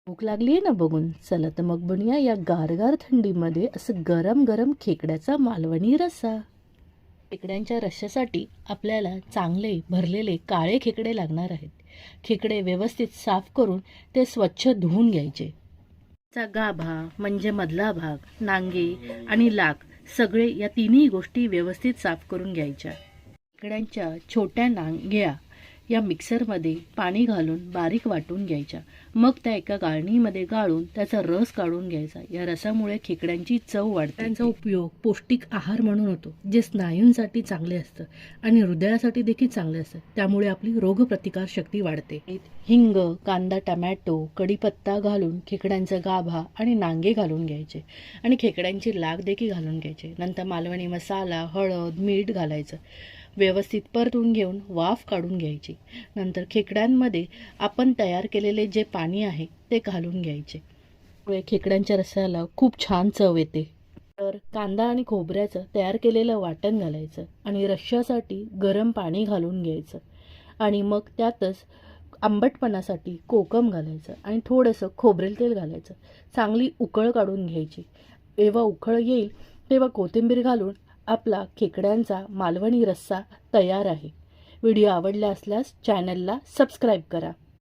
भूक लागली आहे ना बघून, चला तर मग बनूया या गारगार थंडीमध्ये असं गरम गरम खेकड्याचा मालवणी रस्सा। खेकड्यांच्या रश्श्यासाठी आपल्याला चांगले भरलेले काळे खेकडे लागणार आहेत। खेकडे व्यवस्थित साफ करून ते स्वच्छ धुवून घ्यायचे। चा गाभा म्हणजे मधला भाग, नांगे आणि लाक सगळे या तिन्ही गोष्टी व्यवस्थित साफ करून घ्यायच्या। खेकड्यांच्या छोट्या नांग्या या मिक्सरमध्ये पाणी घालून बारीक वाटून घ्यायच्या। मग त्या एका गाळणीमध्ये गाळून त्याचा रस काढून घ्यायचा। या रसामुळे खेकड्यांची चव वाढते। त्यांचा उपयोग पौष्टिक आहार म्हणून होतो, जे स्नायूंसाठी चांगले असतं आणि हृदयासाठी देखील चांगले असतं। त्यामुळे आपली रोगप्रतिकार शक्ती वाढते। हिंग, कांदा, टोमॅटो, कढीपत्ता घालून खेकड्यांचा गाभा आणि नांगे घालून घ्यायचे आणि खेकड्यांची लाग देखील घालून घ्यायचे। नंतर मालवणी मसाला, हळद, मीठ घालायचं। व्यवस्थित परतून घेऊन वाफ काढून घ्यायची। नंतर खेकड्यांमध्ये आपण तयार केलेले जे पाणी आहे ते घालून घ्यायचे। खेकड्यांच्या रस्स्याला खूप छान चव येते। तर कांदा आणि खोबऱ्याचं तयार केलेलं वाटण घालायचं आणि रश्श्यासाठी गरम पाणी घालून घ्यायचं आणि मग त्यातच आंबटपणासाठी कोकम घालायचं आणि थोडंसं खोबरेल तेल घालायचं। चांगली उकळ काढून घ्यायची। जेव्हा उकळ येईल तेव्हा कोथिंबीर घालून आपला खेकड्यांचा मालवणी रस्सा तयार आहे। व्हिडिओ आवडला असल्यास चॅनलला सबस्क्राईब करा।